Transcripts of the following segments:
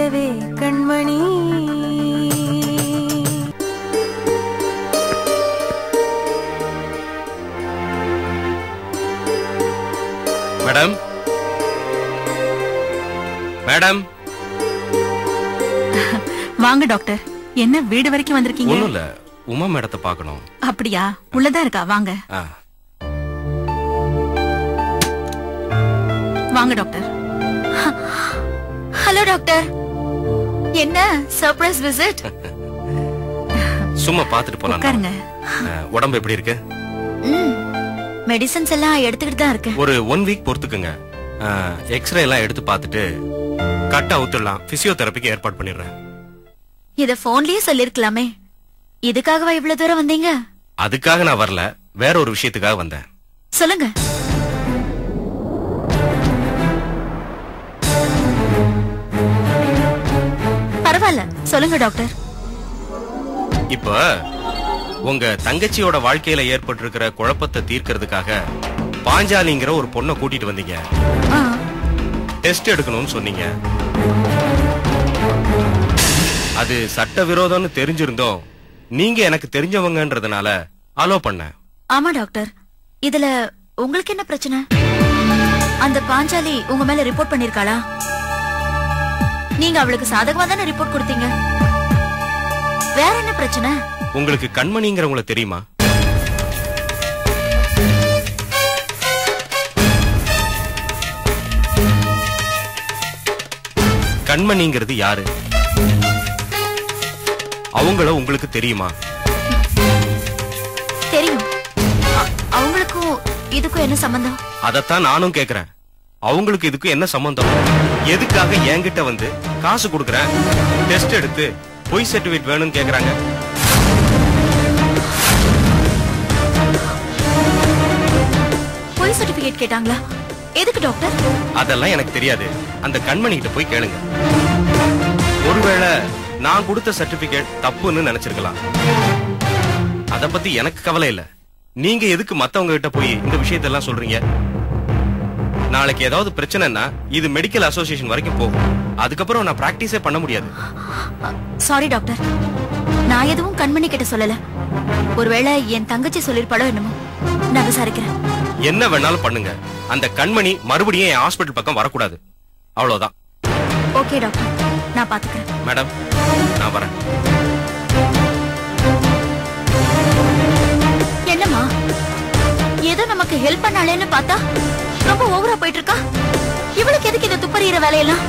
நிலவே கண்மணி. Madam, madam. வாங்க doctor. என்ன வீடு வரைக்கும் வந்திருக்கீங்க? ஒண்ணும் இல்ல, உமா மேடத்தை பார்க்கணும். அப்படியா? உள்ளதா இருக்கா? வாங்க வாங்க டாக்டர். Hello doctor. என்ன சர்ப்ரைஸ் விசிட்? சும்மா பாத்துட்டு போலாம். உட்காருங்க. உடம்பு எப்படி இருக்கு? மெடிசன்ஸ் எல்லாம் எடுத்துக்கிட்டு தான் இருக்கேன். ஒரு 1 வீக் பொறுத்துக்குங்க. எக்ஸ்ரே எல்லாம் எடுத்து பார்த்துட்டு கட் அவுத்துடலாம். பிசியோதெரபிக்கு ஏற்பாடு பண்ணிடுறேன். இத போன்லயே சொல்லிருக்கலாமே. இதுக்காகவா இவ்வளவு தூரம் வந்தீங்க? அதுக்காக நான் வரல, வேற ஒரு விஷயத்துக்காக வந்தேன். சொல்லுங்க. பரவாயில்ல, சொல்லுங்க டாக்டர். இப்ப உங்க தங்கச்சியோட வாழ்க்கையில ஏற்பட்டிருக்கிற குழப்பத்தை தீர்க்கிறதுக்காக பாஞ்சாலிங்கிற ஒரு பொண்ணை கூட்டிட்டு வந்தீங்க. டெஸ்ட் எடுக்கணும்னு சொன்னீங்க. அது சட்டவிரோதம்னு தெரிஞ்சிருந்தோம், நீங்க எனக்கு தெரிஞ்சவங்கன்றதுனால அலோ பண்ண. ஆமா டாக்டர், இதுல உங்களுக்கு என்ன பிரச்சனை? அந்த பாஞ்சாலி உங்க மேல ரிப்போர்ட் பண்ணிருக்காளா? நீங்க அவளுக்கு சாதகமா தானே ரிப்போர்ட் கொடுத்தீங்க. வேற என்ன பிரச்சனை? உங்களுக்கு கண்மணிங்கிறவங்கள தெரியுமா? கண்மணிங்கிறது யாரு? அவங்கள உங்களுக்கு தெரியுமா? தெரியும். அவங்களுக்கும் இதுக்கும் என்ன சம்பந்தம்? அதத்தான் நானும் கேக்குறேன். அவங்களுக்கு இதுக்கு என்ன சம்பந்தம்? எதுக்காக என்கிட்ட வந்து காசு கொடுக்கறேன், டெஸ்ட் எடுத்து பொய் சர்டிபிகேட் வேணும்னு கேக்குறாங்க? பொய் சர்டிபிகேட் கேட்டாங்களா? எதுக்கு டாக்டர்? அதெல்லாம் எனக்கு தெரியாது. அந்த கண்மணி கிட்ட போய் கேளுங்க. ஒருவேளை நான் கொடுத்த சர்டிபிகேட் தப்புன்னு நினைச்சிருக்கலாம். அத பத்தி எனக்கு கவலை இல்ல. நீங்க எதுக்கு மத்தவங்க கிட்ட போய் இந்த விஷயத்தெல்லாம் சொல்றீங்க? நாளைக்கு ஏதாவது பிரச்சனைனா இது மெடிக்கல் அசோசியேஷன் வரைக்கும் போகும். அதுக்கப்புறம் நான் பிராக்டிஸே பண்ண முடியாது. சாரி டாக்டர், நான் எதுவும் கண்மணி கிட்ட சொல்லல. ஒருவேளை என் தங்கச்சி சொல்லிருப்பாளோ என்னமோ. நான் விசாரிக்கிறேன். என்ன வேணாலும் பண்ணுங்க. அந்த கண்மணி மறுபடியும் என் ஹாஸ்பிடல் பக்கம் வரக்கூடாது. அவ்வளவுதான். ஓகே டாக்டர், நான் பாத்துக்கிறேன். மேடம், நான் வரேன். என்னம்மா, ஏதோ நமக்கு ஹெல்ப் பண்ணாலேன்னு பார்த்தா ரொம்ப ஓவரா போயிட்டு இருக்கா. இவளுக்கு எதுக்கு இந்த துப்பறிகிற வேலையெல்லாம்?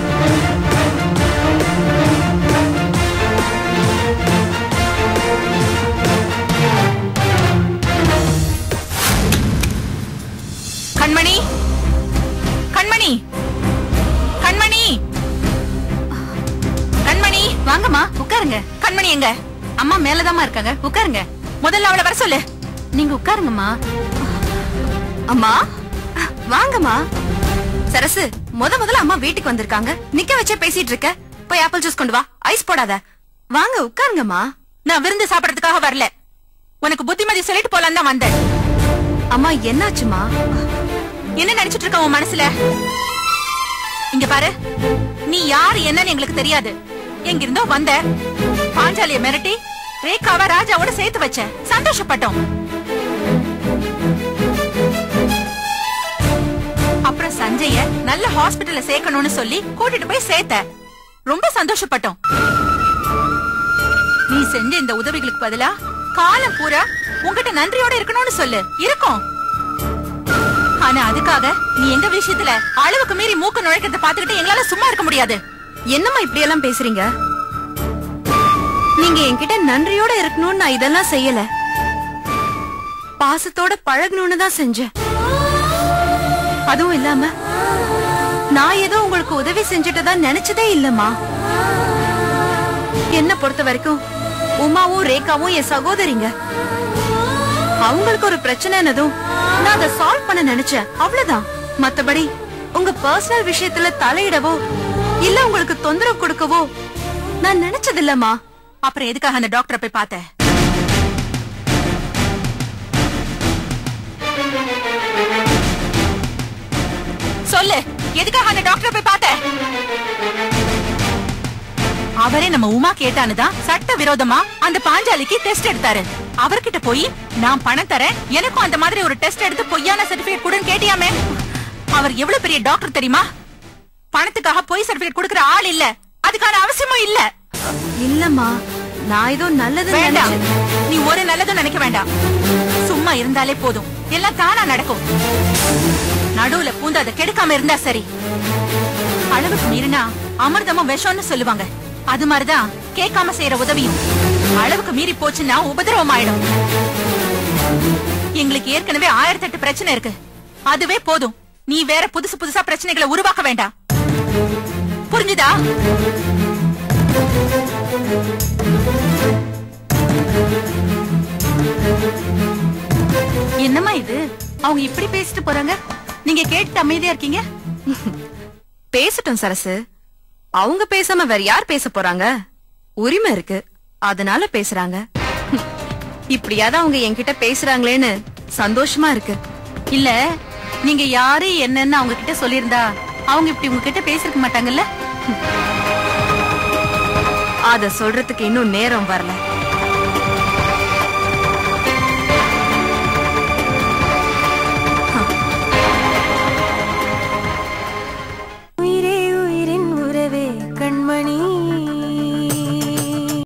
கண்மணி, கண்மணி, கண்மணி, கண்மணி, வாங்கம்மா உட்காருங்க. கண்மணி எங்க? அம்மா மேலதாம்மா இருக்காங்க, உட்காருங்க. முதல்ல அவளை வர சொல்லு. நீங்க உட்காருங்கம்மா. அம்மா வாங்கம்மா. சரசு, முதல்ல அம்மா வீட்டுக்கு வந்திருக்காங்க, நிக்க வச்சே பேசிட்டு இருக்க. போய் ஆப்பிள் ஜூஸ் கொண்டு வா, ஐஸ் போடாத. வாங்க உட்காருங்கம்மா. நான் விருந்து சாப்பிடறதுக்காக வரல, உனக்கு புத்திமதி சொல்லிட்டு போலாம் தான் வந்தேன். அம்மா என்னாச்சுமா? என்ன நினைச்சிட்டு இருக்க உன் மனசுல? இங்க பாரு, நீ யாரு என்னன்னு எங்களுக்கு தெரியாது. எங்கிருந்தோ வந்த, பாஞ்சாலிய மிரட்டி ரேகாவ ராஜாவோட சேர்த்து வச்ச, சந்தோஷப்பட்டோம். அப்புறம் சஞ்சய நல்ல ஹாஸ்பிடல்ல சேர்க்கணும்னு சொல்லி கூட்டிட்டு போய் சேர்த்த, ரொம்ப சந்தோஷப்பட்டோம். நீ செஞ்ச இந்த உதவிகளுக்கு பதிலா காலம் பூரா உங்ககிட்ட நன்றியோட இருக்கணும்னு சொல்லு, இருக்கும். ஆனா அதுக்காக நீ எங்க விஷயத்துல அளவுக்கு மீறி மூக்க நுழைக்கிறத பாத்துக்கிட்டு எங்களால சும்மா இருக்க முடியாது. என்னம்மா இப்படி எல்லாம் பேசுறீங்க? நீங்க என்கிட்ட நன்றியோட இருக்கணும்னு நான் இதெல்லாம் செய்யல, பாசத்தோட பழகணும்னு தான் செஞ்சேன். அதுவும் இல்லாம நான் ஏதோ உங்களுக்கு உதவி செஞ்சுட்டதா நினைச்சதே இல்லம்மா. என்ன பொறுத்த வரைக்கும் உமாவும் ரேகாவும் என் சகோதரிங்க. அவங்களுக்கு ஒரு பிரச்சனைனதும் நான் அதை சால்வ் பண்ண நினைச்சேன், அவ்வளவுதான். மத்தபடி உங்க பர்சனல் விஷயத்துல தலையிடவோ இல்ல உங்களுக்கு தொந்தரவு கொடுக்கவோ நான் நினைச்சது இல்லம்மா. அப்புறம் எதுக்காக அந்த டாக்டரை போய் பார்த்த? சொல்லு, எதுக்காக அந்த டாக்டரை போய் பார்த்த? அவரே நம்ம உமா கேட்டானுதான் சட்ட விரோதமா அந்த பாஞ்சாலிக்கு டெஸ்ட் எடுத்தாரு. அவர்கிட்ட போய் நான் பணம் தரேன், எனக்கும் அந்த மாதிரி ஒரு டெஸ்ட் எடுத்து பொய்யான சர்டிபிகேட் கொடுன்னு கேட்டியாமே. அவர் எவ்வளவு பெரிய டாக்டர் தெரியுமா? பணத்துக்காக பொய் சர்டிபிகேட் கொடுக்கற ஆள் இல்ல, அதுக்கான அவசியமும் இல்ல. இல்லம்மா, நான் ஏதோ நல்லது வேண்டாம், நீ ஒரு நல்லதும் நினைக்க வேண்டாம். சும்மா இருந்தாலே போதும், எல்லாம் தானா நடக்கும். நடுவுல பூந்து அதை கெடுக்காம இருந்தா சரி. அளவுக்கு மீறினா அமிர்தமும் விஷம்னு சொல்லுவாங்க. அது மாதிரிதான் கேட்காம செய்யற உதவியும். அளவுக்கு மீறி போச்சுன்னா உபதிரவம் ஆயிடும். எங்களுக்கு ஏற்கனவே 1008 பிரச்சனை இருக்கு, அதுவே போதும். நீ வேற புதுசு புதுசா பிரச்சனைகளை உருவாக்க வேண்டாம், புரிஞ்சுதா? என்னம்மா இது, அவங்க இப்படி பேசிட்டு போறாங்க, நீங்க கேட்டு அமைதியா இருக்கீங்க? பேசட்டும் சரசு, அவங்க பேசாம வேற யார் பேச போறாங்க? உரிமை இருக்கு, அதனால பேசுறாங்க. இப்படியாவது அவங்க என்கிட்ட பேசுறாங்களேன்னு சந்தோஷமா இருக்கு. இல்ல, நீங்க யாரு என்னன்னு அவங்க கிட்ட சொல்லிருந்தா அவங்க இப்படி உங்ககிட்ட பேசிருக்க மாட்டாங்கல்ல? அத சொல்றதுக்கு இன்னும் நேரம் வரல.